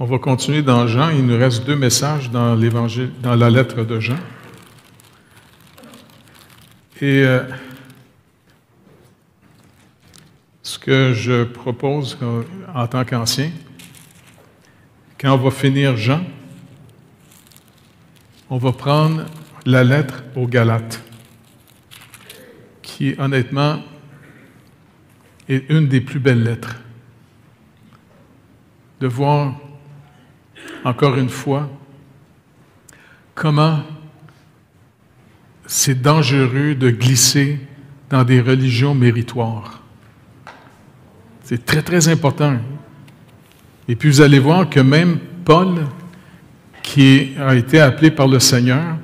On va continuer dans Jean. Il nous reste 2 messages dans l'Évangile, dans la lettre de Jean. Et ce que je propose en tant qu'ancien, quand on va finir Jean, on va prendre la lettre aux Galates, qui honnêtement est une des plus belles lettres. De voir encore une fois comment c'est dangereux de glisser dans des religions méritoires. C'est très, très important. Et puis vous allez voir que même Paul, qui a été appelé par le Seigneur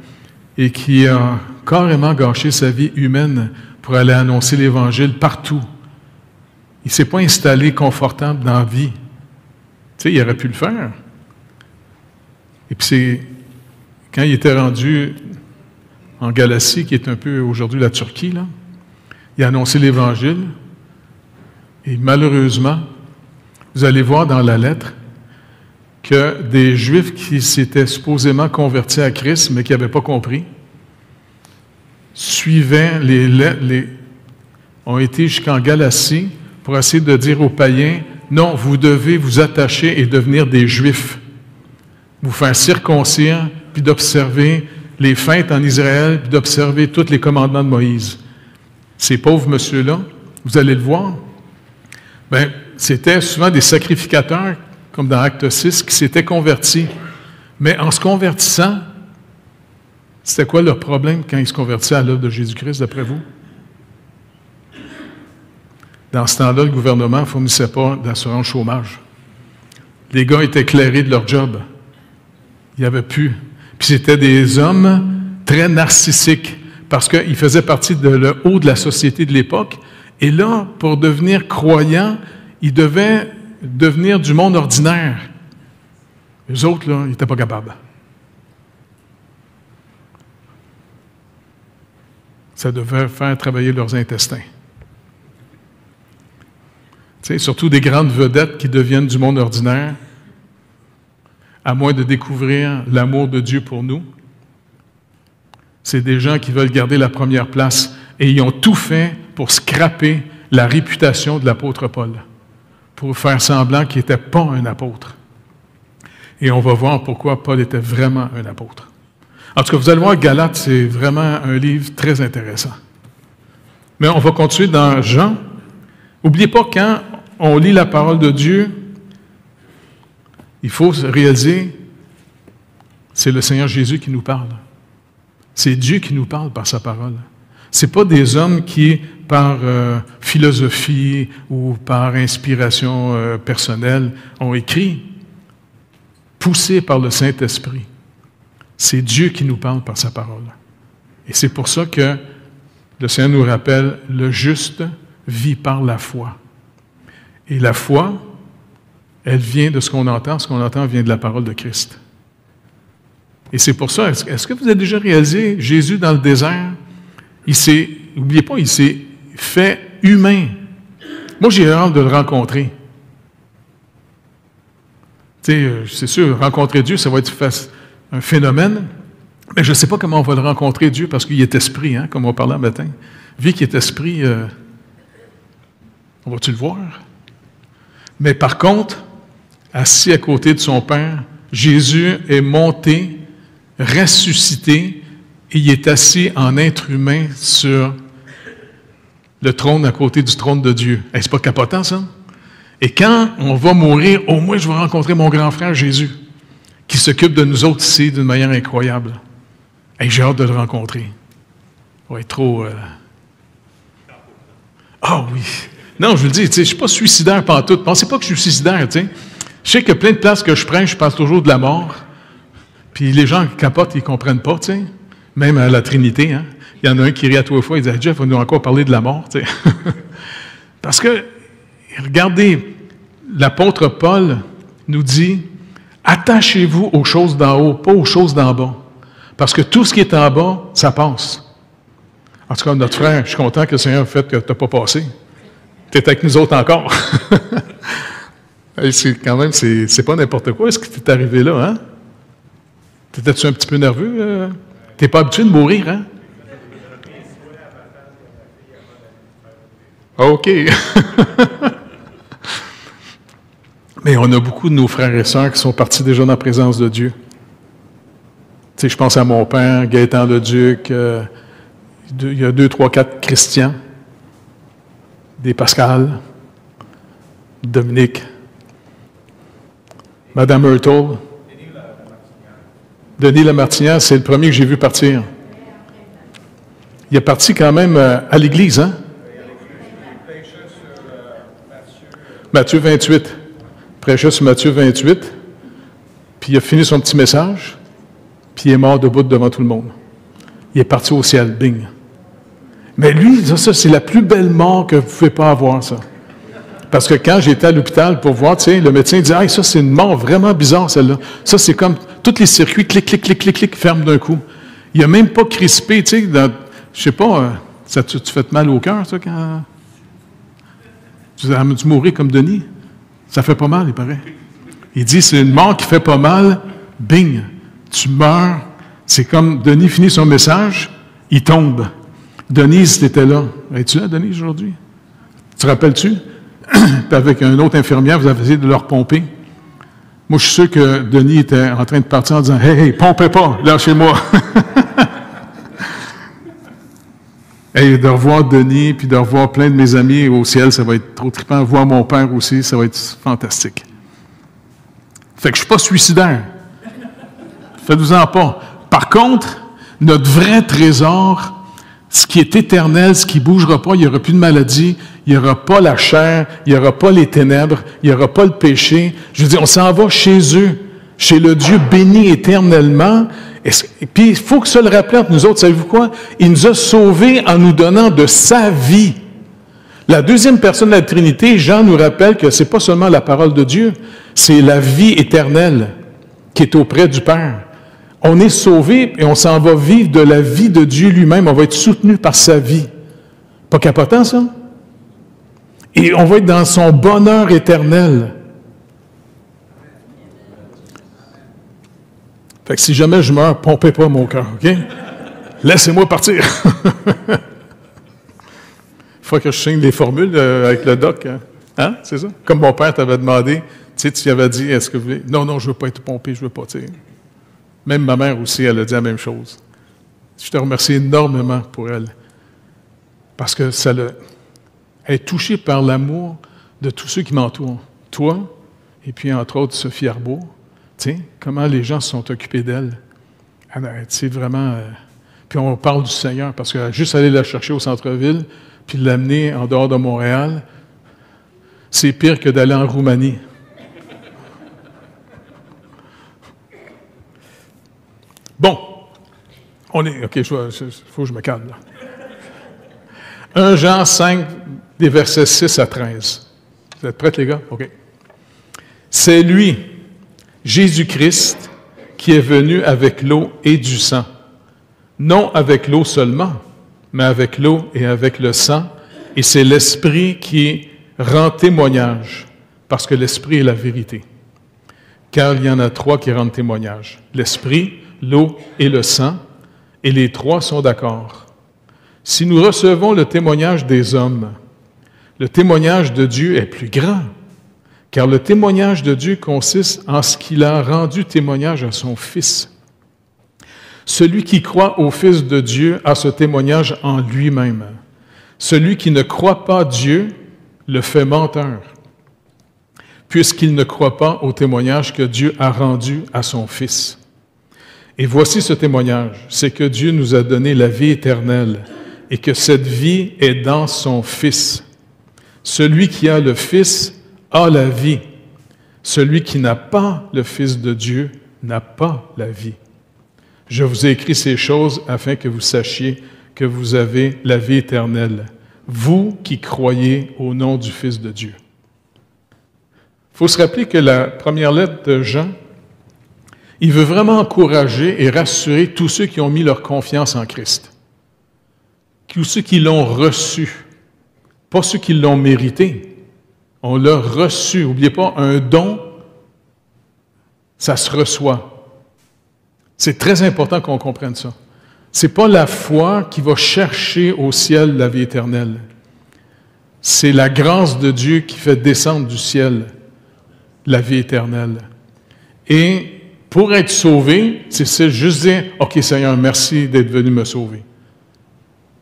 et qui a carrément gâché sa vie humaine pour aller annoncer l'Évangile partout, il ne s'est pas installé confortable dans la vie. Tu sais, il aurait pu le faire. Et puis c'est quand il était rendu en Galatie, qui est un peu aujourd'hui la Turquie, là, il a annoncé l'Évangile. Et malheureusement, vous allez voir dans la lettre que des Juifs qui s'étaient supposément convertis à Christ, mais qui n'avaient pas compris, ont été jusqu'en Galatie pour essayer de dire aux païens, non, vous devez vous attacher et devenir des Juifs. Vous faire circoncire, puis d'observer les fêtes en Israël, puis d'observer tous les commandements de Moïse. Ces pauvres messieurs-là, vous allez le voir, bien, c'était souvent des sacrificateurs, comme dans Acte 6, qui s'étaient convertis. Mais en se convertissant, c'était quoi leur problème quand ils se convertissaient à l'œuvre de Jésus-Christ, d'après vous? Dans ce temps-là, le gouvernement ne fournissait pas d'assurance chômage. Les gars étaient éclairés de leur job. Il n'y avait plus. Puis c'était des hommes très narcissiques, parce qu'ils faisaient partie de le haut de la société de l'époque. Et là, pour devenir croyants, ils devaient devenir du monde ordinaire. Les autres, là, ils n'étaient pas capables. Ça devait faire travailler leurs intestins. Tu sais, surtout des grandes vedettes qui deviennent du monde ordinaire, à moins de découvrir l'amour de Dieu pour nous. C'est des gens qui veulent garder la première place et ils ont tout fait pour scraper la réputation de l'apôtre Paul, pour faire semblant qu'il n'était pas un apôtre. Et on va voir pourquoi Paul était vraiment un apôtre. En tout cas, vous allez voir, Galates, c'est vraiment un livre très intéressant. Mais on va continuer dans Jean. N'oubliez pas, quand on lit la parole de Dieu, il faut réaliser, c'est le Seigneur Jésus qui nous parle. C'est Dieu qui nous parle par sa parole. Ce n'est pas des hommes qui, par philosophie ou par inspiration personnelle, ont écrit, poussés par le Saint-Esprit. C'est Dieu qui nous parle par sa parole. Et c'est pour ça que le Seigneur nous rappelle, le juste vit par la foi. Et la foi, elle vient de ce qu'on entend vient de la parole de Christ. Et c'est pour ça, est-ce que vous avez déjà réalisé, Jésus dans le désert, n'oubliez pas, il s'est fait humain. Moi, j'ai hâte de le rencontrer. Tu sais, c'est sûr, rencontrer Dieu, ça va être un phénomène, mais je ne sais pas comment on va le rencontrer, Dieu, parce qu'il est esprit, hein, comme on parlait un matin. Vu qu'il est esprit, on va-tu le voir? Mais par contre, assis à côté de son Père, Jésus est monté, ressuscité, et il est assis en être humain sur le trône à côté du trône de Dieu. Hey, c'est pas capotant, ça? Et quand on va mourir, au moins je vais rencontrer mon grand frère Jésus, qui s'occupe de nous autres ici d'une manière incroyable. Hey, j'ai hâte de le rencontrer. Ça va être trop... Ah oui! Non, je vous le dis, je ne suis pas suicidaire pantoute. Pensez pas que je suis suicidaire, tu sais. Je sais que plein de places que je prends, je parle toujours de la mort. Puis les gens qui capotent, ils ne comprennent pas, tu sais. Même à la Trinité, hein. Il y en a un qui rit à 3 fois, il dit « Jeff, va nous encore parler de la mort, tu sais. » Parce que, regardez, l'apôtre Paul nous dit « Attachez-vous aux choses d'en haut, pas aux choses d'en bas. Parce que tout ce qui est en bas, ça passe. » En tout cas, notre frère, je suis content que le Seigneur ait fait que tu n'as pas passé. Tu es avec nous autres encore. Hey, c'est pas n'importe quoi. Est-ce que tu es arrivé là, hein? T'étais-tu un petit peu nerveux? T'es pas habitué de mourir, hein? OK. Mais on a beaucoup de nos frères et sœurs qui sont partis déjà dans la présence de Dieu. Tu sais, je pense à mon père, Gaëtan Leduc, il y a 2, 3, 4 Christians, des Pascal, Dominique, Madame Hurtle, Denis Lamartinière, c'est le premier que j'ai vu partir. Il est parti quand même à l'église, hein? Matthieu 28. Prêchait sur Matthieu 28, puis il a fini son petit message, puis il est mort debout devant tout le monde. Il est parti au ciel, bing. Mais lui, ça c'est la plus belle mort que vous ne pouvez pas avoir, ça. Parce que quand j'étais à l'hôpital pour voir, tu sais, le médecin dit « Ah, ça c'est une mort vraiment bizarre, celle-là. Ça c'est comme tous les circuits, clic, clic, clic, clic, clic, ferment d'un coup. » Il n'a même pas crispé, tu sais, je sais pas, tu fais mal au cœur, ça, quand... Tu as dû mourir comme Denis. Ça fait pas mal, il paraît. Il dit, c'est une mort qui fait pas mal, bing, tu meurs. C'est comme Denis finit son message, il tombe. Denise, t'étais là. Es-tu là, Denise, aujourd'hui? Tu te rappelles-tu? Avec une autre infirmière, vous avez essayé de leur pomper. Moi, je suis sûr que Denis était en train de partir en disant, hey, pompez pas, lâchez-moi. Et de revoir Denis, puis de revoir plein de mes amis au ciel, ça va être trop trippant. Voir mon père aussi, ça va être fantastique. Fait que je ne suis pas suicidaire. Faites-vous-en pas. Par contre, notre vrai trésor, ce qui est éternel, ce qui ne bougera pas, il n'y aura plus de maladie, il n'y aura pas la chair, il n'y aura pas les ténèbres, il n'y aura pas le péché. Je veux dire, on s'en va chez eux, chez le Dieu béni éternellement. Et puis, il faut que ça le rappelle entre nous autres. Savez-vous quoi? Il nous a sauvés en nous donnant de sa vie. La deuxième personne de la Trinité, Jean nous rappelle que ce n'est pas seulement la parole de Dieu, c'est la vie éternelle qui est auprès du Père. On est sauvés et on s'en va vivre de la vie de Dieu lui-même. On va être soutenu par sa vie. Pas capotant, ça? Et on va être dans son bonheur éternel. Fait que si jamais je meurs, pompez pas mon cœur, OK? Laissez-moi partir. Il faut que je signe les formules avec le doc. Hein? C'est ça? Comme mon père t'avait demandé, tu lui avais dit, est-ce que vous voulez... Non, je ne veux pas être pompé, je ne veux pas, tu sais. Même ma mère aussi, elle a dit la même chose. Je te remercie énormément pour elle. Parce que elle est touchée par l'amour de tous ceux qui m'entourent. Toi, et puis entre autres Sophie Arbault. Tu sais, comment les gens se sont occupés d'elle. Tu sais, vraiment... Puis on parle du Seigneur, parce que juste aller la chercher au centre-ville, puis l'amener en dehors de Montréal, c'est pire que d'aller en Roumanie. Bon, on est... OK, il faut que je me calme, là. 1 Jean 5, des versets 6 à 13. Vous êtes prêts, les gars? OK. C'est lui, Jésus-Christ, qui est venu avec l'eau et du sang. Non avec l'eau seulement, mais avec l'eau et avec le sang. Et c'est l'Esprit qui rend témoignage, parce que l'Esprit est la vérité. Car il y en a 3 qui rendent témoignage. L'Esprit, l'eau et le sang, et les 3 sont d'accord. Si nous recevons le témoignage des hommes, le témoignage de Dieu est plus grand. Car le témoignage de Dieu consiste en ce qu'il a rendu témoignage à son Fils. Celui qui croit au Fils de Dieu a ce témoignage en lui-même. Celui qui ne croit pas Dieu le fait menteur, puisqu'il ne croit pas au témoignage que Dieu a rendu à son Fils. Et voici ce témoignage, c'est que Dieu nous a donné la vie éternelle et que cette vie est dans son Fils. Celui qui a le Fils a la vie. Celui qui n'a pas le Fils de Dieu n'a pas la vie. Je vous ai écrit ces choses afin que vous sachiez que vous avez la vie éternelle, vous qui croyez au nom du Fils de Dieu. Il faut se rappeler que la première lettre de Jean, il veut vraiment encourager et rassurer tous ceux qui ont mis leur confiance en Christ. Tous ceux qui l'ont reçu, pas ceux qui l'ont mérité. On l'a reçu. N'oubliez pas, un don, ça se reçoit. C'est très important qu'on comprenne ça. Ce n'est pas la foi qui va chercher au ciel la vie éternelle. C'est la grâce de Dieu qui fait descendre du ciel la vie éternelle. Et pour être sauvé, c'est juste dire, « OK, Seigneur, merci d'être venu me sauver.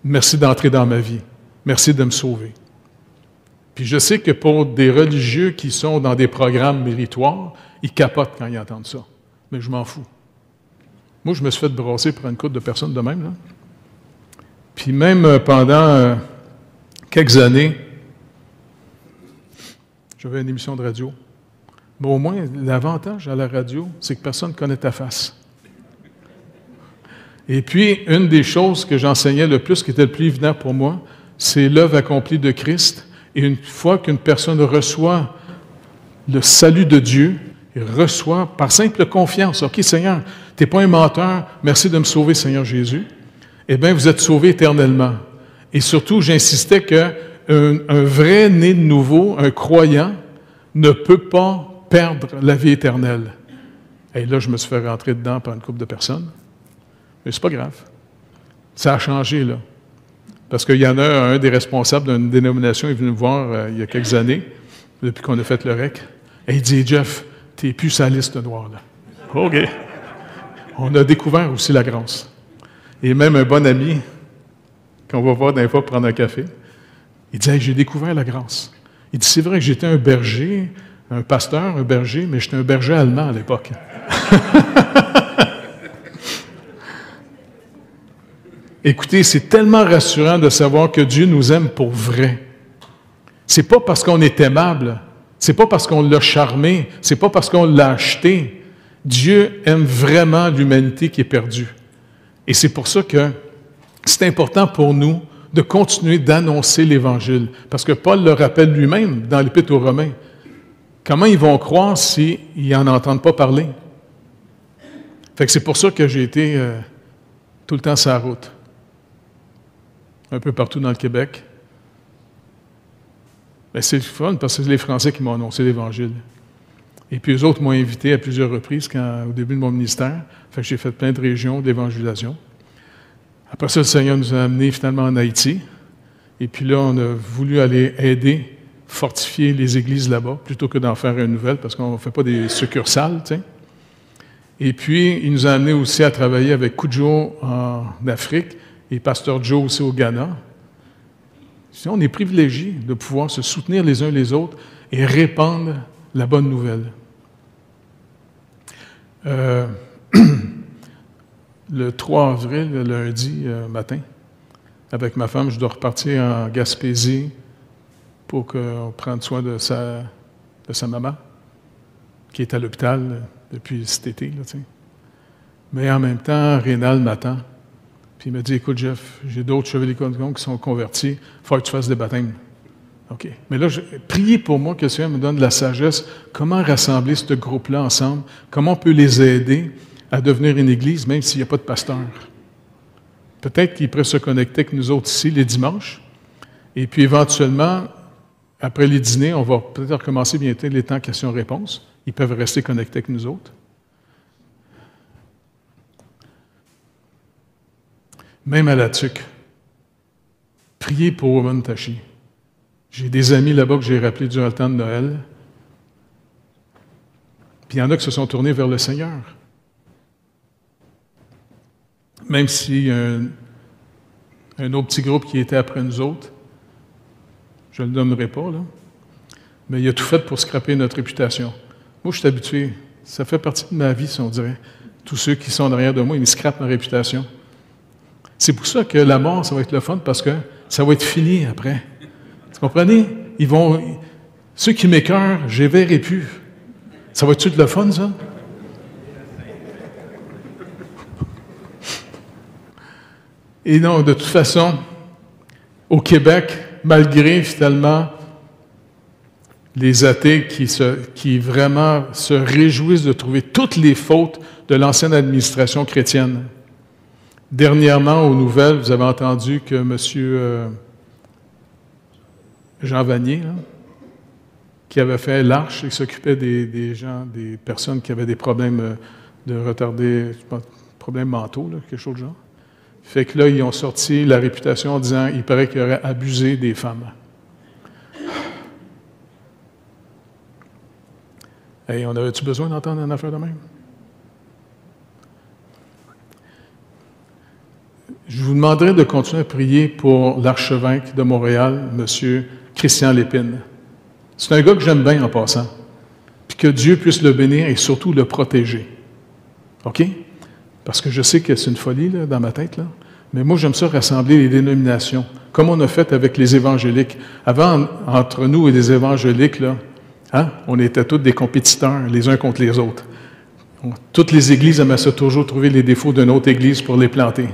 Merci d'entrer dans ma vie. Merci de me sauver. » Puis je sais que pour des religieux qui sont dans des programmes méritoires, ils capotent quand ils entendent ça. Mais je m'en fous. Moi, je me suis fait brasser par une couple de personnes de même, là. Puis même pendant quelques années, j'avais une émission de radio. Mais au moins, l'avantage à la radio, c'est que personne ne connaît ta face. Et puis, une des choses que j'enseignais le plus, qui était le plus évident pour moi, c'est l'œuvre accomplie de Christ. Et une fois qu'une personne reçoit le salut de Dieu, il reçoit par simple confiance, « OK, Seigneur, tu n'es pas un menteur, merci de me sauver, Seigneur Jésus. » Eh bien, vous êtes sauvé éternellement. Et surtout, j'insistais qu'un vrai né de nouveau, un croyant, ne peut pas perdre la vie éternelle. Et là, je me suis fait rentrer dedans par une couple de personnes. Mais c'est pas grave. Ça a changé, là. Parce qu'il y en a un des responsables d'une dénomination, il est venu me voir il y a quelques années, depuis qu'on a fait le REC, et il dit, « Jeff, tu n'es plus sur la liste noire, là. » OK. On a découvert aussi la grâce. Et même un bon ami, qu'on va voir d'un fois prendre un café, il dit, hey, « J'ai découvert la grâce. » Il dit, « C'est vrai que j'étais un berger, un pasteur, un berger, mais j'étais un berger allemand à l'époque. » Écoutez, c'est tellement rassurant de savoir que Dieu nous aime pour vrai. C'est pas parce qu'on est aimable, c'est pas parce qu'on l'a charmé, c'est pas parce qu'on l'a acheté. Dieu aime vraiment l'humanité qui est perdue. Et c'est pour ça que c'est important pour nous de continuer d'annoncer l'Évangile. Parce que Paul le rappelle lui-même dans l'Épître aux Romains. Comment ils vont croire s'ils n'en entendent pas parler? Fait que c'est pour ça que j'ai été tout le temps sur la route. Un peu partout dans le Québec. Ben, c'est fun parce que c'est les Français qui m'ont annoncé l'Évangile. Et puis eux autres m'ont invité à plusieurs reprises au début de mon ministère. Fait que j'ai fait plein de régions d'évangélisation. Après ça, le Seigneur nous a amenés finalement en Haïti. Et puis là, on a voulu aller aider, fortifier les églises là-bas, plutôt que d'en faire une nouvelle, parce qu'on ne fait pas des succursales, tu sais. Et puis, il nous a amenés aussi à travailler avec Kudjo en Afrique et Pasteur Joe aussi au Ghana. On est privilégiés de pouvoir se soutenir les uns les autres et répandre la bonne nouvelle. Le 3 avril, le lundi matin, avec ma femme, je dois repartir en Gaspésie pour qu'on prenne soin de sa maman, qui est à l'hôpital depuis cet été. Là, mais en même temps, Rénal m'attend. Puis il me dit, « Écoute, Jeff, j'ai d'autres chevaliers qui sont convertis, il faut que tu fasses des baptêmes. » OK. Mais là, priez pour moi que le Seigneur me donne de la sagesse. Comment rassembler ce groupe-là ensemble? Comment on peut les aider à devenir une église, même s'il n'y a pas de pasteur? Peut-être qu'ils pourraient se connecter avec nous autres ici les dimanches. Et puis éventuellement, après les dîners, on va peut-être recommencer bientôt les temps questions-réponses. Ils peuvent rester connectés avec nous autres. Même à la TUC, priez pour Woman Tachi. J'ai des amis là-bas que j'ai rappelés durant le temps de Noël. Puis il y en a qui se sont tournés vers le Seigneur. Même s'il y a un autre petit groupe qui était après nous autres, je ne le nommerai pas, là, mais il a tout fait pour scraper notre réputation. Moi, je suis habitué. Ça fait partie de ma vie, si on dirait. Tous ceux qui sont derrière de moi, ils me scrapent ma réputation. C'est pour ça que la mort, ça va être le fun, parce que ça va être fini après. Vous comprenez? Ceux qui m'écœurent, je les verrai plus. Ça va être le fun, ça? Et non, de toute façon, au Québec, malgré finalement les athées qui vraiment se réjouissent de trouver toutes les fautes de l'ancienne administration chrétienne. Dernièrement, aux nouvelles, vous avez entendu que M. Jean Vanier, là, qui avait fait l'arche. Il s'occupait des gens, des personnes qui avaient des problèmes de retardés, problèmes mentaux, là, quelque chose de genre. Fait que là, ils ont sorti la réputation en disant il paraît qu'il aurait abusé des femmes. Hey, on avait-tu besoin d'entendre une affaire de même? Je vous demanderai de continuer à prier pour l'archevêque de Montréal, M. Christian Lépine. C'est un gars que j'aime bien en passant. Puis que Dieu puisse le bénir et surtout le protéger. OK? Parce que je sais que c'est une folie là, dans ma tête, là. Mais moi, j'aime ça rassembler les dénominations, comme on a fait avec les évangéliques. Avant, entre nous et les évangéliques, là, hein, on était tous des compétiteurs, les uns contre les autres. Toutes les églises aimaient ça toujours trouver les défauts d'une autre église pour les planter.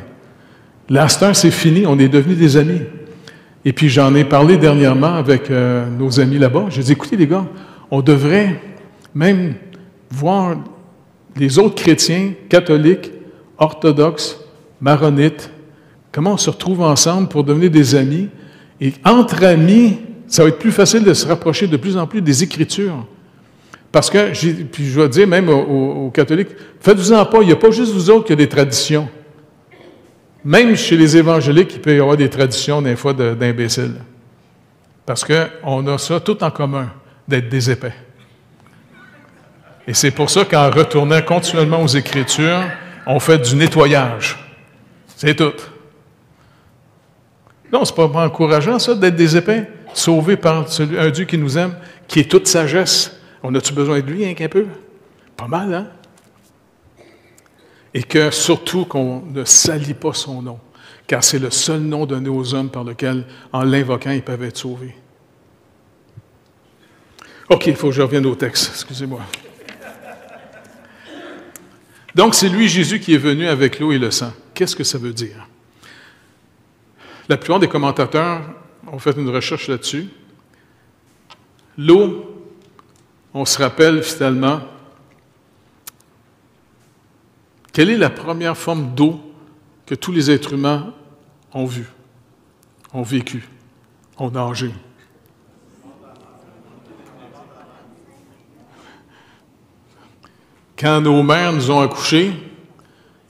L'Astor, c'est fini, on est devenus des amis. Et puis, j'en ai parlé dernièrement avec nos amis là-bas. J'ai dit, écoutez les gars, on devrait même voir les autres chrétiens, catholiques, orthodoxes, maronites, comment on se retrouve ensemble pour devenir des amis. Et entre amis, ça va être plus facile de se rapprocher de plus en plus des Écritures. Parce que, puis je vais dire même aux catholiques, faites-vous-en pas, il n'y a pas juste vous autres qui avez des traditions. Même chez les évangéliques, il peut y avoir des traditions, des fois, d'imbéciles. Parce qu'on a ça tout en commun, d'être des épais. Et c'est pour ça qu'en retournant continuellement aux Écritures, on fait du nettoyage. C'est tout. Non, c'est pas encourageant, ça, d'être des épais, sauvés par un Dieu qui nous aime, qui est toute sagesse. On a-tu besoin de lui, un peu? Pas mal, hein? Et que, surtout, qu'on ne salit pas son nom, car c'est le seul nom donné aux hommes par lequel, en l'invoquant, ils peuvent être sauvés. OK, il faut que je revienne au texte, excusez-moi. Donc, c'est lui, Jésus, qui est venu avec l'eau et le sang. Qu'est-ce que ça veut dire? La plupart des commentateurs ont fait une recherche là-dessus. L'eau, on se rappelle finalement, quelle est la première forme d'eau que tous les êtres humains ont vue, ont vécu, ont nagé? Quand nos mères nous ont accouchés,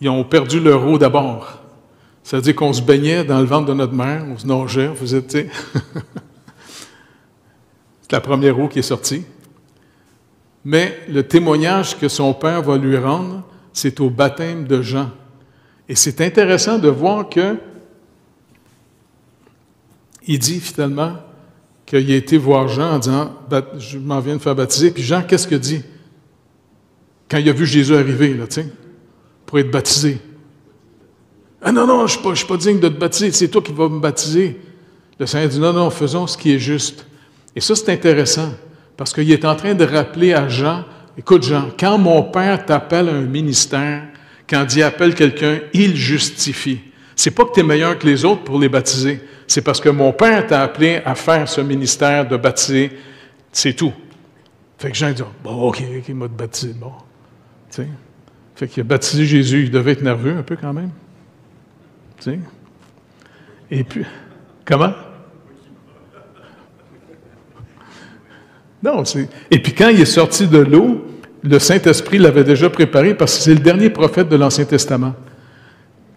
ils ont perdu leur eau d'abord. Ça veut dire qu'on se baignait dans le ventre de notre mère, on se nageait, on faisait, tu sais. C'est la première eau qui est sortie. Mais le témoignage que son père va lui rendre, c'est au baptême de Jean. Et c'est intéressant de voir que il dit finalement qu'il a été voir Jean en disant « Je m'en viens de faire baptiser ». Puis Jean, qu'est-ce qu'il dit? Quand il a vu Jésus arriver, là, tu sais, pour être baptisé. « Ah non, je ne suis pas digne de te baptiser, c'est toi qui vas me baptiser. » Le Seigneur dit « Non, faisons ce qui est juste. » Et ça, c'est intéressant, parce qu'il est en train de rappeler à Jean, « Écoute Jean, quand mon Père t'appelle à un ministère, quand il appelle quelqu'un, il justifie. C'est pas que tu es meilleur que les autres pour les baptiser, c'est parce que mon Père t'a appelé à faire ce ministère de baptiser, c'est tout. » Fait que Jean dit « Bon, OK, il m'a baptisé, bon. » Tu sais? Fait qu'il a baptisé Jésus, il devait être nerveux un peu quand même. Tu sais? Et puis, comment? Non, c'est... Et puis quand il est sorti de l'eau, le Saint-Esprit l'avait déjà préparé parce que c'est le dernier prophète de l'Ancien Testament.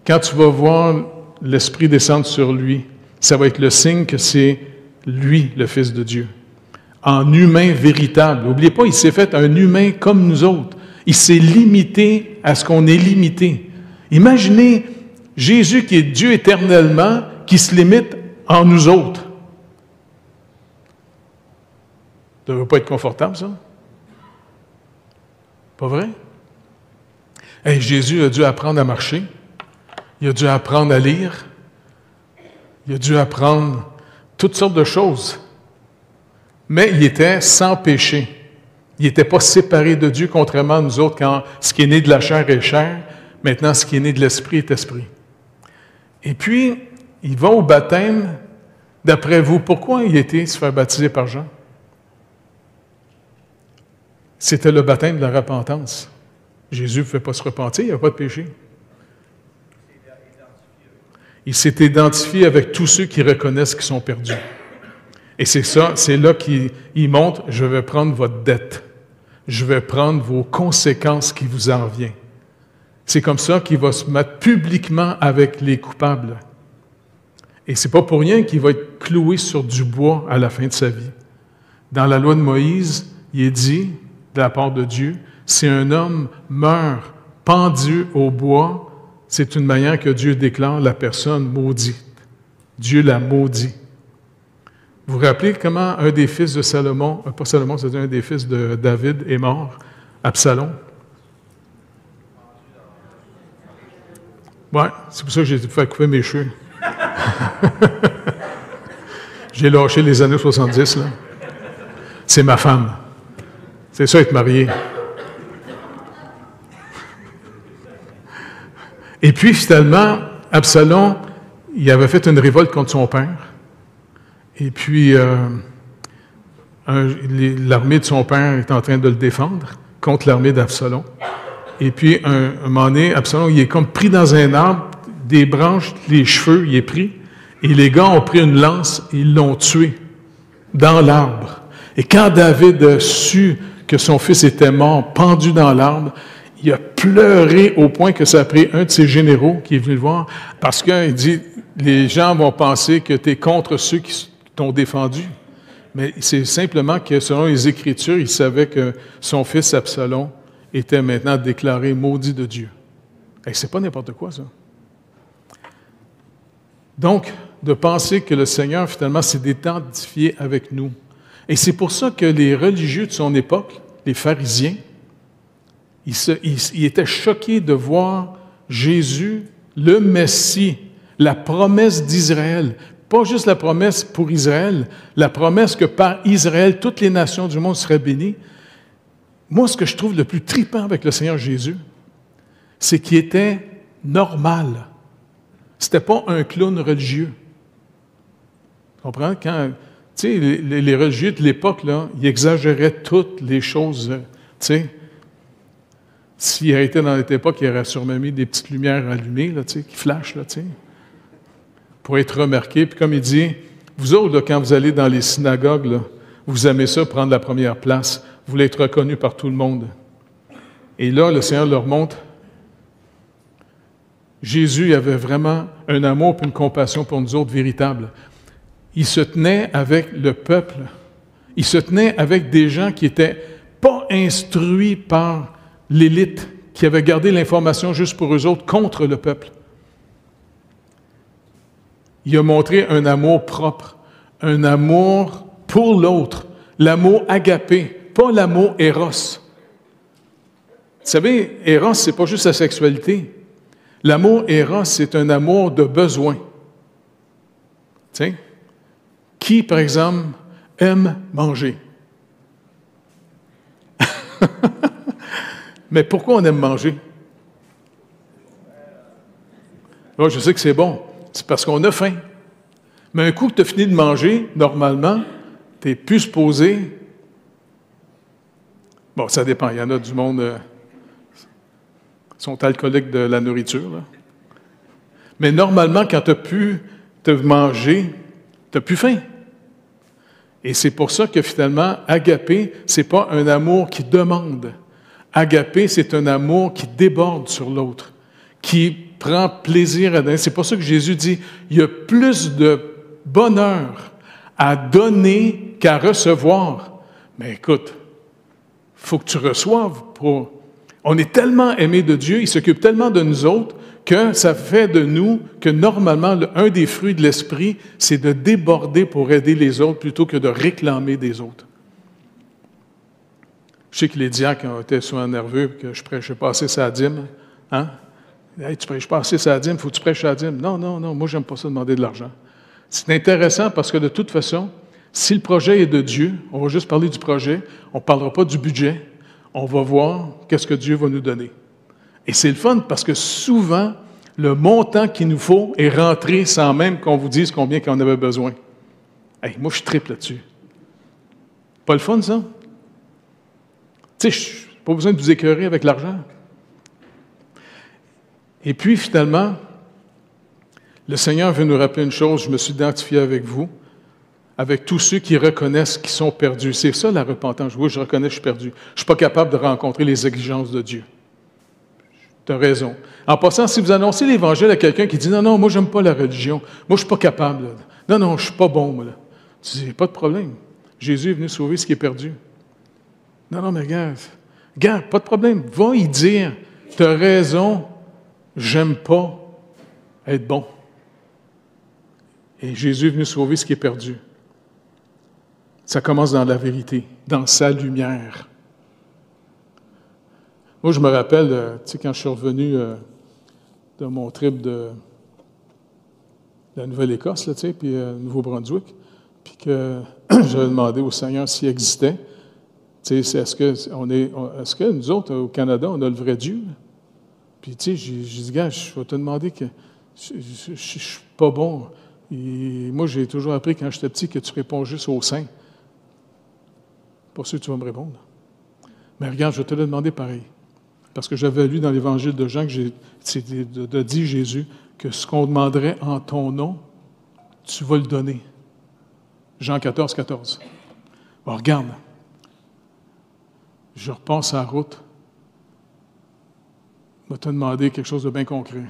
Quand tu vas voir l'Esprit descendre sur lui, ça va être le signe que c'est lui, le Fils de Dieu. En humain véritable. N'oubliez pas, il s'est fait un humain comme nous autres. Il s'est limité à ce qu'on est limité. Imaginez Jésus qui est Dieu éternellement, qui se limite en nous autres. Ça ne devrait pas être confortable, ça? Pas vrai? Hey, Jésus a dû apprendre à marcher. Il a dû apprendre à lire. Il a dû apprendre toutes sortes de choses. Mais il était sans péché. Il n'était pas séparé de Dieu, contrairement à nous autres, quand ce qui est né de la chair est chair, maintenant ce qui est né de l'esprit est esprit. Et puis, il va au baptême. D'après vous, pourquoi il était se faire baptiser par Jean? C'était le baptême de la repentance. Jésus ne pouvait pas se repentir, il n'y a pas de péché. Il s'est identifié avec tous ceux qui reconnaissent qu'ils sont perdus. Et c'est ça, c'est là qu'il montre, je vais prendre votre dette. Je vais prendre vos conséquences qui vous en viennent. C'est comme ça qu'il va se mettre publiquement avec les coupables. Et c'est pas pour rien qu'il va être cloué sur du bois à la fin de sa vie. Dans la loi de Moïse, il est dit, de la part de Dieu, si un homme meurt pendu au bois, c'est une manière que Dieu déclare la personne maudite. Dieu la maudit. Vous vous rappelez comment un des fils de Salomon, pas Salomon, c'est un des fils de David est mort, Absalom? Ouais, c'est pour ça que j'ai fait couper mes cheveux. J'ai lâché les années 70, là. C'est ma femme. C'est ça, être marié. Et puis, finalement, Absalom, il avait fait une révolte contre son père. Et puis, l'armée de son père est en train de le défendre contre l'armée d'Absalom. Et puis, un moment donné, Absalom, il est comme pris dans un arbre, des branches, les cheveux, il est pris. Et les gars ont pris une lance et ils l'ont tué dans l'arbre. Et quand David a su que son fils était mort, pendu dans l'arbre, il a pleuré au point que ça a pris un de ses généraux qui est venu le voir, parce qu'il dit, les gens vont penser que tu es contre ceux qui t'ont défendu. Mais c'est simplement que, selon les Écritures, il savait que son fils Absalom était maintenant déclaré maudit de Dieu. Et c'est pas n'importe quoi, ça. Donc, de penser que le Seigneur, finalement, s'est identifié avec nous. Et c'est pour ça que les religieux de son époque, les pharisiens, ils étaient choqués de voir Jésus, le Messie, la promesse d'Israël. Pas juste la promesse pour Israël, la promesse que par Israël, toutes les nations du monde seraient bénies. Moi, ce que je trouve le plus trippant avec le Seigneur Jésus, c'est qu'il était normal. C'était pas un clown religieux. Tu comprends? Quand, tu sais, les religieux de l'époque, là, ils exagéraient toutes les choses, tu sais. S'il avait été dans cette époque, il aurait sûrement mis des petites lumières allumées, là, tu sais, qui flashent, là, tu sais, pour être remarqué. Puis comme il dit, vous autres, là, quand vous allez dans les synagogues, là, vous aimez ça, prendre la première place. Vous voulez être reconnu par tout le monde. Et là, le Seigneur leur montre, Jésus avait vraiment un amour et une compassion pour nous autres véritable. Il se tenait avec le peuple. Il se tenait avec des gens qui n'étaient pas instruits par l'élite, qui avaient gardé l'information juste pour eux autres contre le peuple. Il a montré un amour propre, un amour pour l'autre, l'amour agapé, pas l'amour éros. Vous savez, éros, c'est pas juste la sexualité. L'amour éros, c'est un amour de besoin. Tu sais? Qui, par exemple, aime manger? Mais pourquoi on aime manger? Là, je sais que c'est bon. C'est parce qu'on a faim. Mais un coup que tu as fini de manger, normalement, tu n'es plus supposé. Bon, ça dépend. Il y en a du monde qui sont alcooliques de la nourriture, là. Mais normalement, quand tu as pu te manger, tu n'as plus faim. Et c'est pour ça que finalement, agapé, ce n'est pas un amour qui demande. Agapé, c'est un amour qui déborde sur l'autre, qui prend plaisir à donner. C'est pour ça que Jésus dit, il y a plus de bonheur à donner qu'à recevoir. Mais écoute, il faut que tu reçoives pour... On est tellement aimés de Dieu, il s'occupe tellement de nous autres, que ça fait de nous que normalement, un des fruits de l'Esprit, c'est de déborder pour aider les autres plutôt que de réclamer des autres. Je sais que les diacres ont été souvent nerveux que je prêchais pas assez sa dîme. Hein? Hey, tu prêches pas assez sa dîme, il faut que tu prêches sa dîme. Non, moi, j'aime pas ça demander de l'argent. C'est intéressant parce que de toute façon, si le projet est de Dieu, on va juste parler du projet, on ne parlera pas du budget, on va voir qu'est-ce que Dieu va nous donner. Et c'est le fun parce que souvent, le montant qu'il nous faut est rentré sans même qu'on vous dise combien qu'on avait besoin. Hey, moi, je triple là-dessus. Pas le fun, ça? Tu sais, je n'ai pas besoin de vous écœurer avec l'argent. Et puis, finalement, le Seigneur veut nous rappeler une chose, je me suis identifié avec vous. avec tous ceux qui reconnaissent qu'ils sont perdus. C'est ça la repentance. Oui, je reconnais que je suis perdu. Je ne suis pas capable de rencontrer les exigences de Dieu. Tu as raison. En passant, si vous annoncez l'Évangile à quelqu'un qui dit « Non, non, moi, j'aime pas la religion. Moi, je ne suis pas capable. Là. Non, non, je ne suis pas bon. Moi, là. » Tu dis « Pas de problème. Jésus est venu sauver ce qui est perdu. » Non, non, mais regarde, pas de problème. Va y dire « Tu as raison, j'aime pas être bon. » Et Jésus est venu sauver ce qui est perdu. Ça commence dans la vérité, dans sa lumière. Moi, je me rappelle, tu sais, quand je suis revenu de mon trip de la Nouvelle-Écosse, tu sais, puis Nouveau-Brunswick, puis que j'avais demandé au Seigneur s'il existait. Tu sais, est-ce que nous autres, au Canada, on a le vrai Dieu? Puis, tu sais, j'ai dit, gars, je vais te demander que je ne suis pas bon. Et moi, j'ai toujours appris quand j'étais petit que tu réponds juste au Saint. Pas sûr que tu vas me répondre. Mais regarde, je vais te le demander pareil. Parce que j'avais lu dans l'Évangile de Jean que c'était de dit Jésus que ce qu'on demanderait en ton nom, tu vas le donner. Jean 14, 14. Bon, regarde. Je repasse à la route. Je vais te demander quelque chose de bien concret.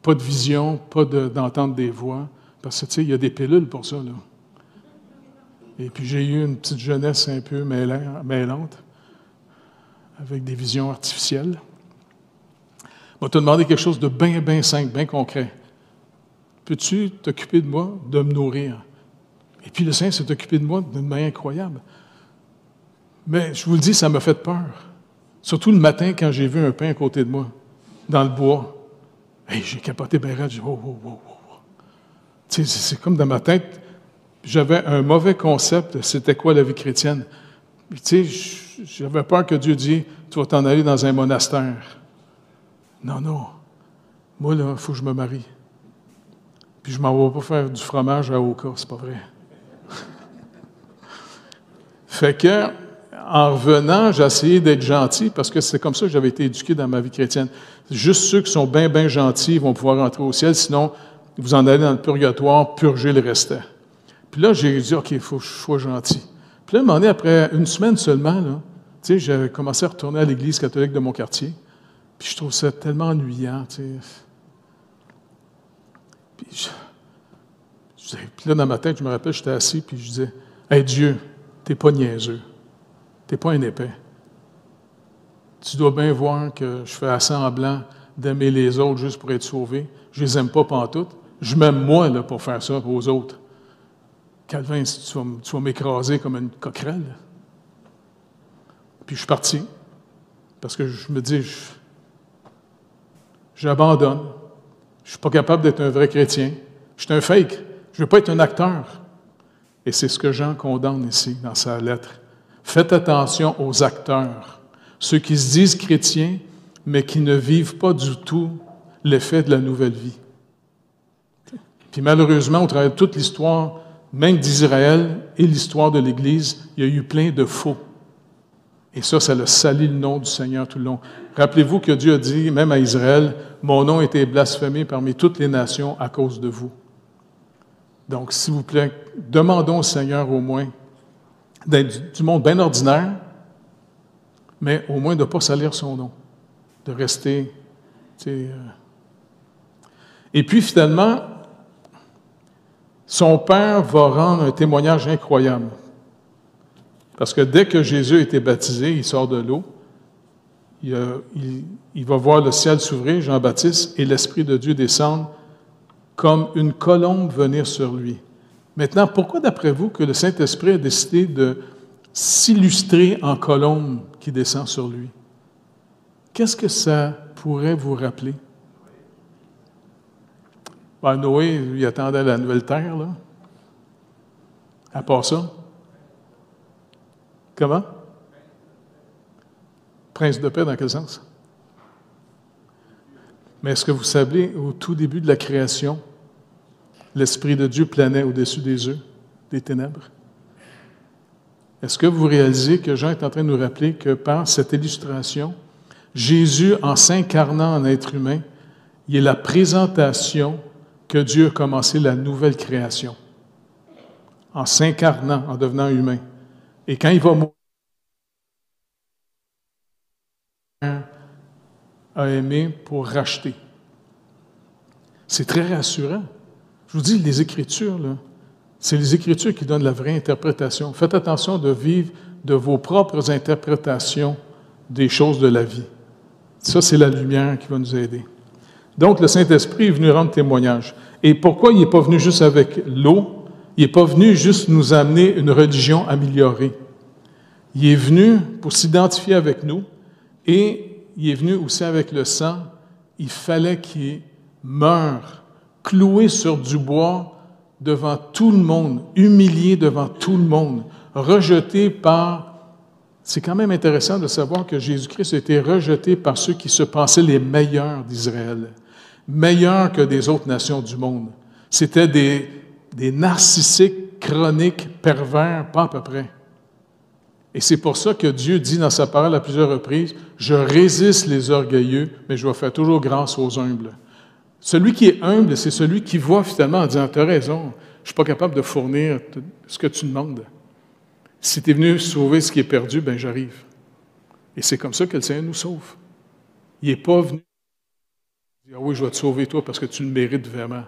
Pas de vision, pas d'entendre des voix. Parce que, tu sais, il y a des pilules pour ça, là. Et puis, j'ai eu une petite jeunesse un peu mêlante, avec des visions artificielles. Je vais te demander quelque chose de bien, bien simple, bien concret. Peux-tu t'occuper de moi, de me nourrir? Et puis, le Saint s'est occupé de moi d'une manière incroyable. Mais, je vous le dis, ça m'a fait peur. Surtout le matin, quand j'ai vu un pain à côté de moi, dans le bois. Hey, j'ai capoté bien raide, j'ai dit, oh. Tu sais, c'est comme dans ma tête, j'avais un mauvais concept de c'était quoi la vie chrétienne. Puis, tu sais, j'avais peur que Dieu dise, tu vas t'en aller dans un monastère. Non. Moi, là, il faut que je me marie. Puis, je m'en vais pas faire du fromage à Oka, c'est pas vrai. Fait que, en revenant, j'ai essayé d'être gentil parce que c'est comme ça que j'avais été éduqué dans ma vie chrétienne. Juste ceux qui sont bien, bien gentils vont pouvoir entrer au ciel, sinon, vous en allez dans le purgatoire, purger le restant. Puis là, j'ai dit, OK, il faut que je sois gentil. Puis là, à un moment donné, après une semaine seulement, là, tu sais, j'avais commencé à retourner à l'église catholique de mon quartier. Puis je trouve ça tellement ennuyant, tu sais. Puis là, dans ma tête, je me rappelle, j'étais assis, puis je disais, « Hey Dieu, t'es pas niaiseux. T'es pas un épais. Tu dois bien voir que je fais semblant d'aimer les autres juste pour être sauvé. Je les aime pas pantoute. Je m'aime moi là, pour faire ça aux autres. Calvin, tu vas m'écraser comme une coquerelle. » Puis je suis parti. Parce que je me dis, j'abandonne. Je ne suis pas capable d'être un vrai chrétien. Je suis un fake. Je ne veux pas être un acteur. Et c'est ce que Jean condamne ici, dans sa lettre. Faites attention aux acteurs, ceux qui se disent chrétiens, mais qui ne vivent pas du tout l'effet de la nouvelle vie. Puis malheureusement, au travers de toute l'histoire, même d'Israël et l'histoire de l'Église, il y a eu plein de faux. Et ça a sali le nom du Seigneur tout le long. Rappelez-vous que Dieu a dit, même à Israël, « Mon nom a été blasphémé parmi toutes les nations à cause de vous. » Donc, s'il vous plaît, demandons au Seigneur au moins d'être du monde bien ordinaire, mais au moins de ne pas salir son nom, de rester. Et puis finalement, son Père va rendre un témoignage incroyable. Parce que dès que Jésus a été baptisé, il sort de l'eau, il va voir le ciel s'ouvrir, Jean-Baptiste, et l'Esprit de Dieu descendre comme une colombe venir sur lui. Maintenant, pourquoi, d'après vous, que le Saint-Esprit a décidé de s'illustrer en colombe qui descend sur lui? Qu'est-ce que ça pourrait vous rappeler? Ben, Noé, il attendait la nouvelle terre, là. À part ça. Comment? Prince de paix, dans quel sens? Mais est-ce que vous savez, au tout début de la création, l'Esprit de Dieu planait au-dessus des œufs, des ténèbres? Est-ce que vous réalisez que Jean est en train de nous rappeler que par cette illustration, Jésus, en s'incarnant en être humain, il est la présentation que Dieu a commencé la nouvelle création. en s'incarnant, en devenant humain. Et quand il va mourir, a aimé pour racheter. C'est très rassurant. Je vous dis, les Écritures, là, c'est les Écritures qui donnent la vraie interprétation. Faites attention de vivre de vos propres interprétations des choses de la vie. Ça, c'est la lumière qui va nous aider. Donc, le Saint-Esprit est venu rendre témoignage. Et pourquoi il n'est pas venu juste avec l'eau? Il n'est pas venu juste nous amener une religion améliorée. Il est venu pour s'identifier avec nous et il est venu aussi avec le sang. Il fallait qu'il meure, cloué sur du bois devant tout le monde, humilié devant tout le monde, rejeté par... C'est quand même intéressant de savoir que Jésus-Christ a été rejeté par ceux qui se pensaient les meilleurs d'Israël, meilleurs que des autres nations du monde. C'était des narcissiques chroniques, pervers, pas à peu près. Et c'est pour ça que Dieu dit dans sa parole à plusieurs reprises, « Je résiste les orgueilleux, mais je vais faire toujours grâce aux humbles. » Celui qui est humble, c'est celui qui voit finalement en disant, « Tu as raison, je ne suis pas capable de fournir ce que tu demandes. Si tu es venu sauver ce qui est perdu, bien j'arrive. » Et c'est comme ça que le Seigneur nous sauve. Il n'est pas venu dire, « Ah oui, je vais te sauver toi parce que tu le mérites vraiment. »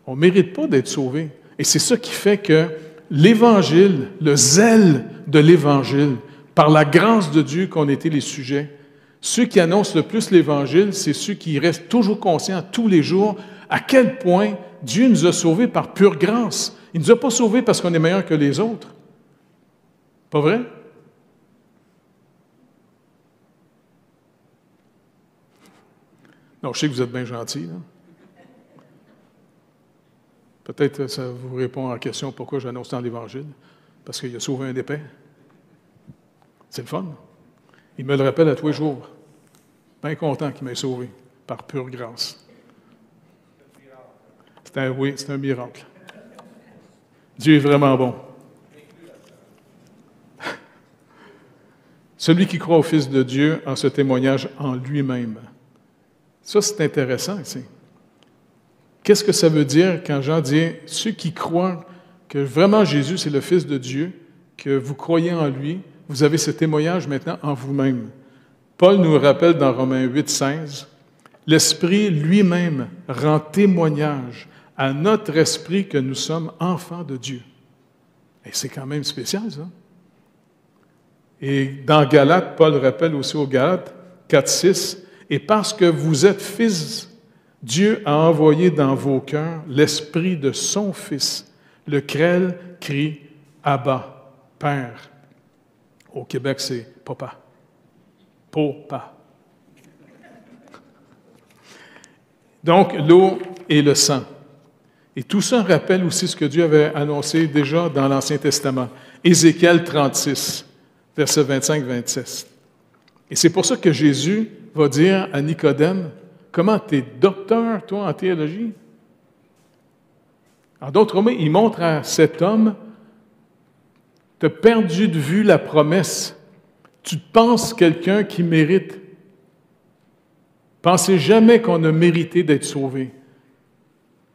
On ne mérite pas d'être sauvé. Et c'est ça qui fait que l'Évangile, le zèle de l'Évangile, par la grâce de Dieu qu'on était les sujets, ceux qui annoncent le plus l'Évangile, c'est ceux qui restent toujours conscients tous les jours à quel point Dieu nous a sauvés par pure grâce. Il ne nous a pas sauvés parce qu'on est meilleur que les autres. Pas vrai? Non, je sais que vous êtes bien gentils, là. Peut-être que ça vous répond à la question pourquoi j'annonce tant l'Évangile. Parce qu'il a sauvé un épais. C'est le fun. Il me le rappelle à tous les jours. Bien content qu'il m'ait sauvé par pure grâce. Oui, c'est un miracle. Dieu est vraiment bon. Celui qui croit au Fils de Dieu en ce témoignage en lui-même. Ça, c'est intéressant ici. Qu'est-ce que ça veut dire quand Jean dit « Ceux qui croient que vraiment Jésus, c'est le Fils de Dieu, que vous croyez en lui, vous avez ce témoignage maintenant en vous-même. » Paul nous rappelle dans Romains 8, 16, « L'Esprit lui-même rend témoignage à notre esprit que nous sommes enfants de Dieu. » Et c'est quand même spécial, ça. Et dans Galates, Paul rappelle aussi aux Galates 4, 6, « Et parce que vous êtes fils, Dieu a envoyé dans vos cœurs l'esprit de son Fils, lequel crie « Abba, Père ». Au Québec, c'est « Papa ». Papa. Donc, l'eau et le sang. Et tout ça rappelle aussi ce que Dieu avait annoncé déjà dans l'Ancien Testament. Ézéchiel 36, versets 25-26. Et c'est pour ça que Jésus va dire à Nicodème, « Comment tu es docteur, toi, en théologie? » En d'autres mots, il montre à cet homme, « Tu as perdu de vue la promesse. Tu te penses quelqu'un qui mérite. Pensez jamais qu'on a mérité d'être sauvé. »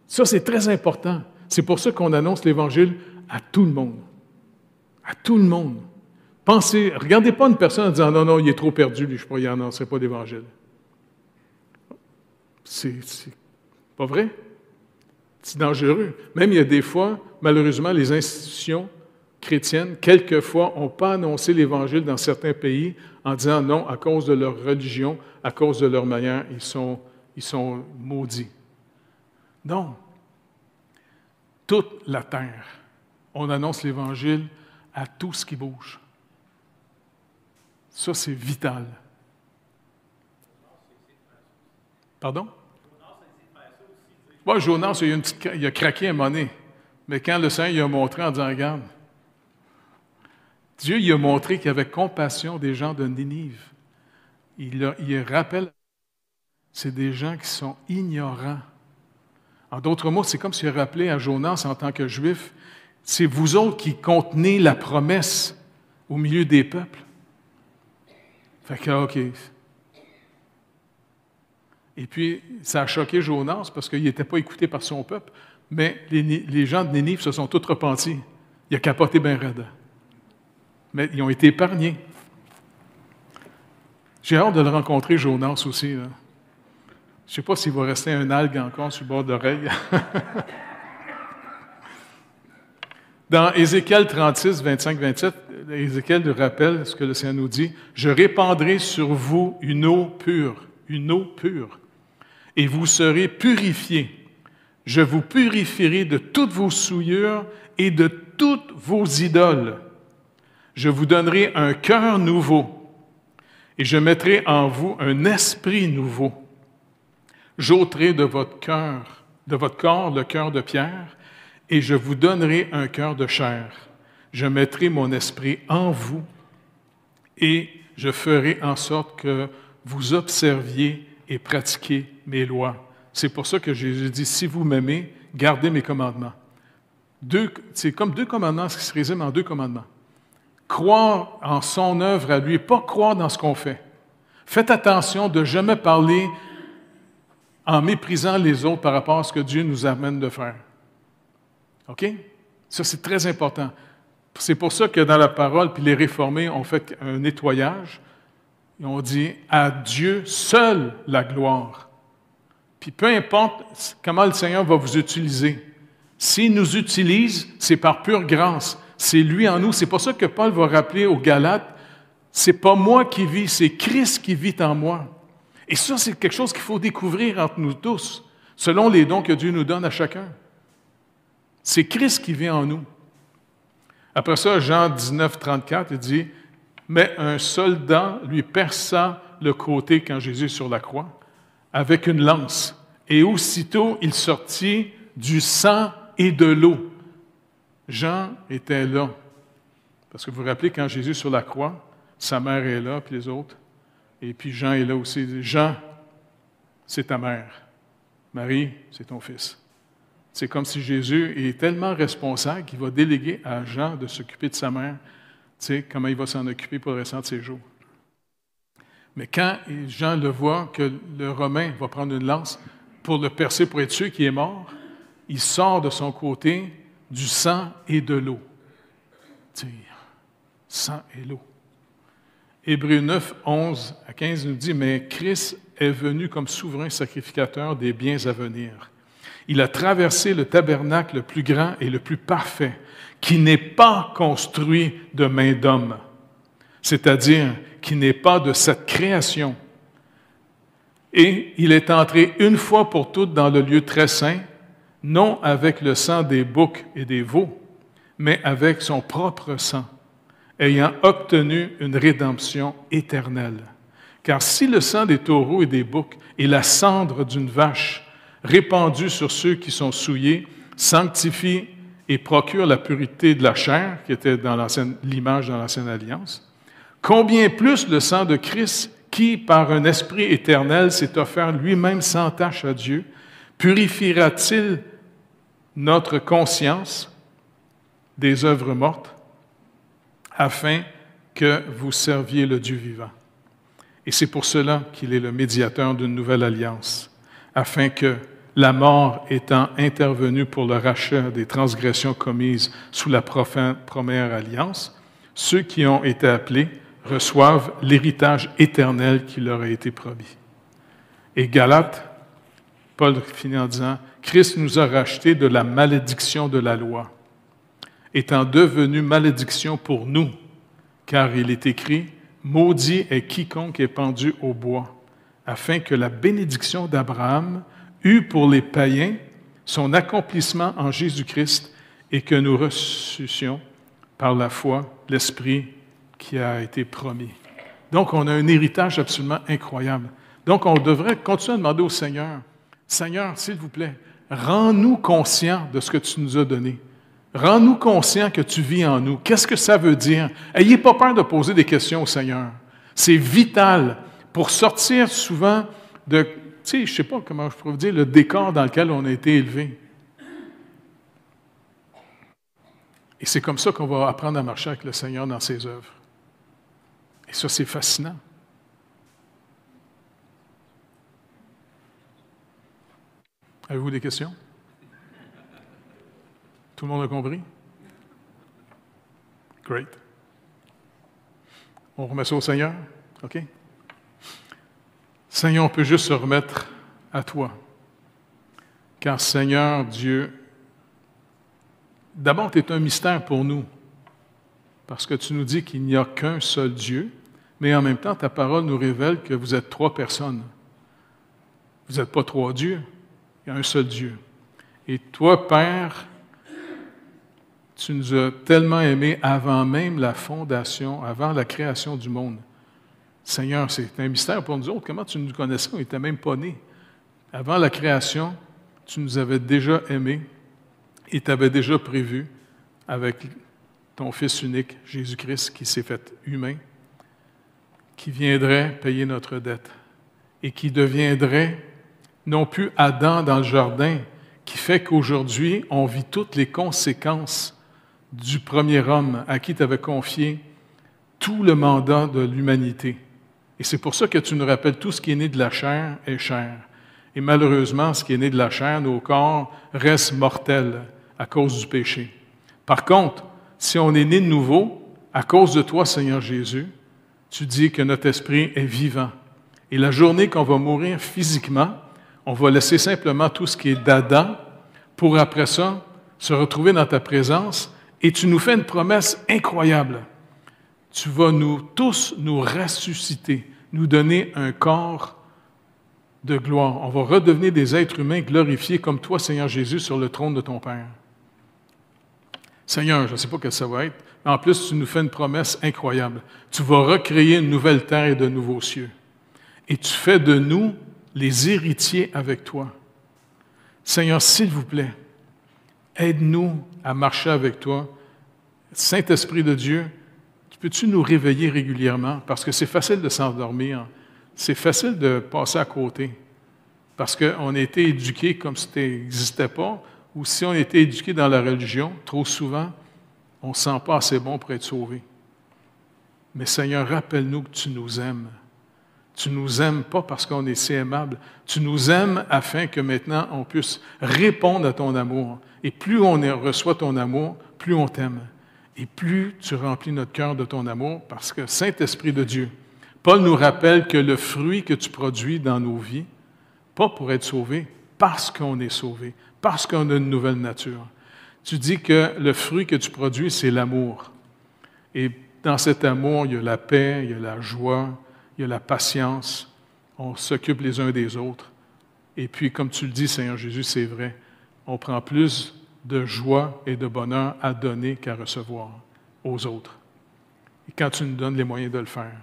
Ça, c'est très important. C'est pour ça qu'on annonce l'Évangile à tout le monde. À tout le monde. Pensez, regardez pas une personne en disant « Non, non, il est trop perdu, lui, je ne crois qu'il n'annoncerait pas d'Évangile. » C'est pas vrai. C'est dangereux. Même il y a des fois, malheureusement, les institutions chrétiennes, quelquefois, n'ont pas annoncé l'Évangile dans certains pays en disant non, à cause de leur religion, à cause de leur manière, ils sont maudits. Non. Toute la terre, on annonce l'Évangile à tout ce qui bouge. Ça, c'est vital. Pardon? Oui, Jonas, il a craqué un moment donné. Mais quand le Seigneur il a montré en disant, regarde, Dieu il a montré qu'il avait compassion des gens de Ninive. Il rappelle, c'est des gens qui sont ignorants. En d'autres mots, c'est comme s'il a rappelé à Jonas en tant que Juif, c'est vous autres qui contenez la promesse au milieu des peuples. Fait que, OK. Et puis, ça a choqué Jonas parce qu'il n'était pas écouté par son peuple, mais les gens de Ninive se sont tous repentis. Il a capoté bien raide. Mais ils ont été épargnés. J'ai hâte de le rencontrer, Jonas aussi. Là. Je ne sais pas s'il va rester un algue encore sur le bord d'oreille. Dans Ézéchiel 36, 25-27, Ézéchiel nous rappelle ce que le Seigneur nous dit. « Je répandrai sur vous une eau pure, et vous serez purifiés. Je vous purifierai de toutes vos souillures et de toutes vos idoles. Je vous donnerai un cœur nouveau, et je mettrai en vous un esprit nouveau. J'ôterai de votre corps le cœur de pierre, et je vous donnerai un cœur de chair. Je mettrai mon esprit en vous, et je ferai en sorte que vous observiez et pratiquiez mes lois. » C'est pour ça que Jésus dit, « Si vous m'aimez, gardez mes commandements. » C'est comme deux commandements, ce qui se résume en deux commandements. Croire en son œuvre à lui, pas croire dans ce qu'on fait. Faites attention de ne jamais parler en méprisant les autres par rapport à ce que Dieu nous amène de faire. OK? Ça, c'est très important. C'est pour ça que dans la parole, puis les réformés ont fait un nettoyage. Ils ont dit « À Dieu seul la gloire ». Puis peu importe comment le Seigneur va vous utiliser, s'il nous utilise, c'est par pure grâce. C'est lui en nous. C'est pour ça que Paul va rappeler aux Galates, c'est pas moi qui vis, c'est Christ qui vit en moi. Et ça, c'est quelque chose qu'il faut découvrir entre nous tous, selon les dons que Dieu nous donne à chacun. C'est Christ qui vit en nous. Après ça, Jean 19, 34, il dit, « Mais un soldat lui perça le côté quand Jésus est sur la croix, avec une lance, et aussitôt il sortit du sang et de l'eau. » Jean était là. Parce que vous vous rappelez, quand Jésus est sur la croix, sa mère est là, puis les autres. Et puis Jean est là aussi. Il dit, « Jean, c'est ta mère. Marie, c'est ton fils. » C'est comme si Jésus est tellement responsable qu'il va déléguer à Jean de s'occuper de sa mère. Tu sais, comment il va s'en occuper pour le restant de ses jours. Mais quand Jean le voit que le Romain va prendre une lance pour le percer, pour être sûr qu'il est mort, il sort de son côté du sang et de l'eau. Tu sais, sang et l'eau. Hébreux 9, 11 à 15 nous dit, « Mais Christ est venu comme souverain sacrificateur des biens à venir. Il a traversé le tabernacle le plus grand et le plus parfait, qui n'est pas construit de main d'homme, c'est-à-dire qui n'est pas de cette création. Et il est entré une fois pour toutes dans le lieu très saint, non avec le sang des boucs et des veaux, mais avec son propre sang, ayant obtenu une rédemption éternelle. Car si le sang des taureaux et des boucs et la cendre d'une vache répandue sur ceux qui sont souillés sanctifie et procure la pureté de la chair, qui était dans l'image dans l'Ancienne Alliance, combien plus le sang de Christ, qui, par un esprit éternel, s'est offert lui-même sans tache à Dieu, purifiera-t-il notre conscience des œuvres mortes, afin que vous serviez le Dieu vivant. Et c'est pour cela qu'il est le médiateur d'une nouvelle alliance, afin que, la mort étant intervenue pour le rachat des transgressions commises sous la première alliance, ceux qui ont été appelés reçoivent l'héritage éternel qui leur a été promis. Et Galates, Paul finit en disant, « Christ nous a rachetés de la malédiction de la loi, étant devenu malédiction pour nous, car il est écrit, « Maudit est quiconque est pendu au bois, afin que la bénédiction d'Abraham eut pour les païens son accomplissement en Jésus-Christ et que nous reçussions par la foi l'Esprit qui a été promis. » Donc, on a un héritage absolument incroyable. Donc, on devrait continuer à demander au Seigneur, « Seigneur, s'il vous plaît, rends-nous conscients de ce que tu nous as donné. Rends-nous conscients que tu vis en nous. Qu'est-ce que ça veut dire? » Ayez pas peur de poser des questions au Seigneur. C'est vital pour sortir souvent de, tu sais, je ne sais pas comment je pourrais vous dire, le décor dans lequel on a été élevé. Et c'est comme ça qu'on va apprendre à marcher avec le Seigneur dans ses œuvres. Et ça, c'est fascinant. Avez-vous des questions? Tout le monde a compris? Great. On remet ça au Seigneur? OK? Seigneur, on peut juste se remettre à toi. Car Seigneur Dieu, d'abord, tu es un mystère pour nous. Parce que tu nous dis qu'il n'y a qu'un seul Dieu, mais en même temps, ta parole nous révèle que vous êtes 3 personnes. Vous n'êtes pas 3 dieux, il y a un seul Dieu. Et toi, Père, tu nous as tellement aimés avant même la fondation, avant la création du monde. Seigneur, c'est un mystère pour nous autres. Comment tu nous connaissais? On n'était même pas nés. Avant la création, tu nous avais déjà aimés et tu avais déjà prévu avec ton Fils unique, Jésus-Christ, qui s'est fait humain, qui viendrait payer notre dette et qui deviendrait non plus Adam dans le jardin, qui fait qu'aujourd'hui, on vit toutes les conséquences du premier homme à qui tu avais confié tout le mandat de l'humanité. Et c'est pour ça que tu nous rappelles tout ce qui est né de la chair est chair. Et malheureusement, ce qui est né de la chair, nos corps, restent mortels à cause du péché. Par contre, si on est né de nouveau, à cause de toi, Seigneur Jésus, tu dis que notre esprit est vivant. Et la journée qu'on va mourir physiquement, on va laisser simplement tout ce qui est d'Adam pour après ça se retrouver dans ta présence. Et tu nous fais une promesse incroyable. Tu vas tous nous ressusciter, nous donner un corps de gloire. On va redevenir des êtres humains glorifiés comme toi, Seigneur Jésus, sur le trône de ton Père. Seigneur, je ne sais pas ce que ça va être, mais en plus, tu nous fais une promesse incroyable. Tu vas recréer une nouvelle terre et de nouveaux cieux. Et tu fais de nous les héritiers avec toi. Seigneur, s'il vous plaît, aide-nous à marcher avec toi. Saint-Esprit de Dieu, peux-tu nous réveiller régulièrement? Parce que c'est facile de s'endormir. C'est facile de passer à côté. Parce qu'on a été éduqués comme si ça n'existait pas, ou si on a été éduqués dans la religion, trop souvent, on ne se sent pas assez bon pour être sauvé. Mais Seigneur, rappelle-nous que tu nous aimes. Tu nous aimes pas parce qu'on est si aimable. Tu nous aimes afin que maintenant on puisse répondre à ton amour. Et plus on reçoit ton amour, plus on t'aime. Et plus tu remplis notre cœur de ton amour, parce que Saint-Esprit de Dieu, Paul nous rappelle que le fruit que tu produis dans nos vies, pas pour être sauvé, parce qu'on est sauvé, parce qu'on a une nouvelle nature. Tu dis que le fruit que tu produis, c'est l'amour. Et dans cet amour, il y a la paix, il y a la joie, il y a la patience. On s'occupe les uns des autres. Et puis, comme tu le dis, Seigneur Jésus, c'est vrai, on prend plus de joie et de bonheur à donner qu'à recevoir aux autres. Et quand tu nous donnes les moyens de le faire,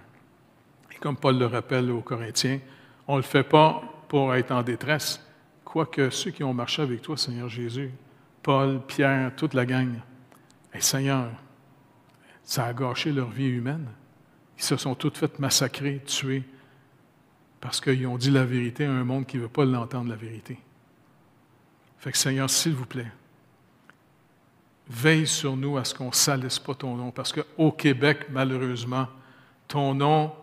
et comme Paul le rappelle aux Corinthiens, on ne le fait pas pour être en détresse, quoique ceux qui ont marché avec toi, Seigneur Jésus, Paul, Pierre, toute la gang, hey, Seigneur, ça a gâché leur vie humaine. Ils se sont tous fait massacrer, tuer, parce qu'ils ont dit la vérité à un monde qui ne veut pas l'entendre, la vérité. Fait que Seigneur, s'il vous plaît, veille sur nous à ce qu'on ne salisse pas ton nom, parce qu'au Québec, malheureusement, ton nom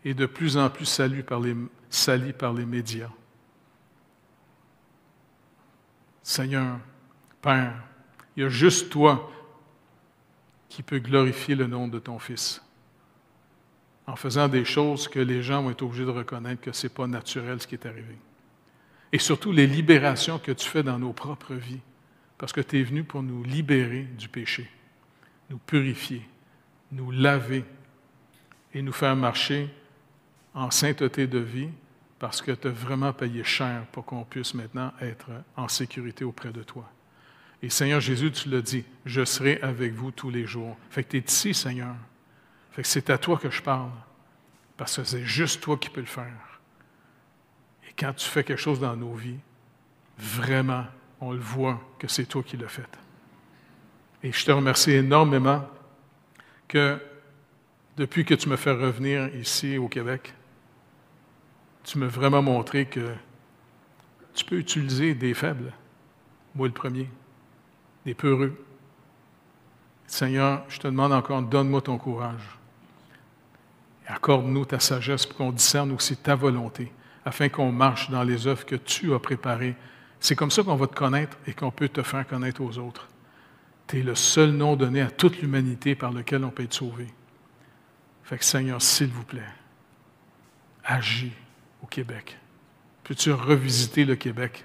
est de plus en plus sali par les médias. Seigneur, Père, il y a juste toi qui peux glorifier le nom de ton Fils, en faisant des choses que les gens vont être obligés de reconnaître que ce n'est pas naturel ce qui est arrivé. Et surtout les libérations que tu fais dans nos propres vies. Parce que tu es venu pour nous libérer du péché, nous purifier, nous laver et nous faire marcher en sainteté de vie parce que tu as vraiment payé cher pour qu'on puisse maintenant être en sécurité auprès de toi. Et Seigneur Jésus, tu l'as dit, je serai avec vous tous les jours. Fait que tu es ici, Seigneur. Fait que c'est à toi que je parle parce que c'est juste toi qui peux le faire. Et quand tu fais quelque chose dans nos vies, vraiment, on le voit que c'est toi qui l'as fait. Et je te remercie énormément que depuis que tu me fais revenir ici au Québec, tu m'as vraiment montré que tu peux utiliser des faibles, moi le premier, des peureux. Seigneur, je te demande encore, donne-moi ton courage. Et accorde-nous ta sagesse pour qu'on discerne aussi ta volonté, afin qu'on marche dans les œuvres que tu as préparées. C'est comme ça qu'on va te connaître et qu'on peut te faire connaître aux autres. Tu es le seul nom donné à toute l'humanité par lequel on peut être sauvé. Fait que Seigneur, s'il vous plaît, agis au Québec. Peux-tu revisiter le Québec,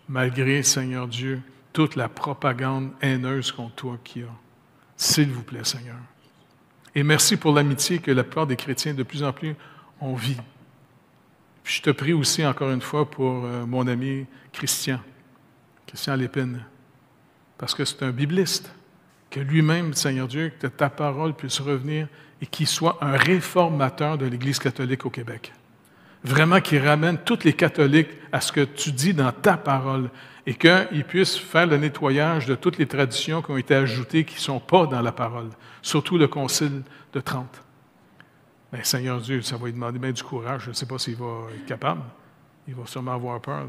malgré, Seigneur Dieu, toute la propagande haineuse contre toi qu'il y a. S'il vous plaît, Seigneur. Et merci pour l'amitié que la plupart des chrétiens de plus en plus ont vit. Puis je te prie aussi encore une fois pour mon ami Christian Lépine, parce que c'est un bibliste, que lui-même, Seigneur Dieu, que ta parole puisse revenir et qu'il soit un réformateur de l'Église catholique au Québec. Vraiment qu'il ramène tous les catholiques à ce que tu dis dans ta parole et qu'ils puissent faire le nettoyage de toutes les traditions qui ont été ajoutées qui ne sont pas dans la parole, surtout le Concile de Trente. Bien, Seigneur Dieu, ça va lui demander bien du courage. Je ne sais pas s'il va être capable. Il va sûrement avoir peur.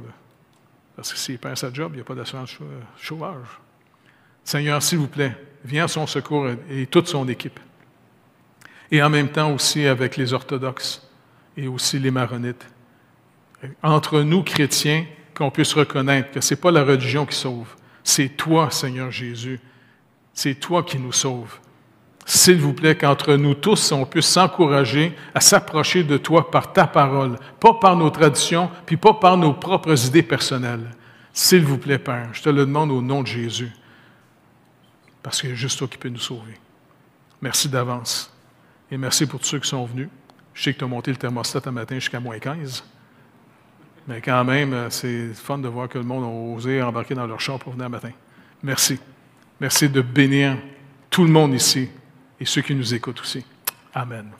Parce que s'il perd sa job, il n'y a pas d'assurance chômage. Seigneur, s'il vous plaît, viens à son secours et toute son équipe. Et en même temps aussi avec les orthodoxes et aussi les maronites. Entre nous, chrétiens, qu'on puisse reconnaître que ce n'est pas la religion qui sauve. C'est toi, Seigneur Jésus. C'est toi qui nous sauves. S'il vous plaît, qu'entre nous tous, on puisse s'encourager à s'approcher de toi par ta parole, pas par nos traditions, puis pas par nos propres idées personnelles. S'il vous plaît, Père, je te le demande au nom de Jésus, parce qu'il y a juste toi qui peux nous sauver. Merci d'avance. Et merci pour tous ceux qui sont venus. Je sais que tu as monté le thermostat un matin jusqu'à -15. Mais quand même, c'est fun de voir que le monde a osé embarquer dans leur char pour venir un matin. Merci. Merci de bénir tout le monde ici et ceux qui nous écoutent aussi. Amen.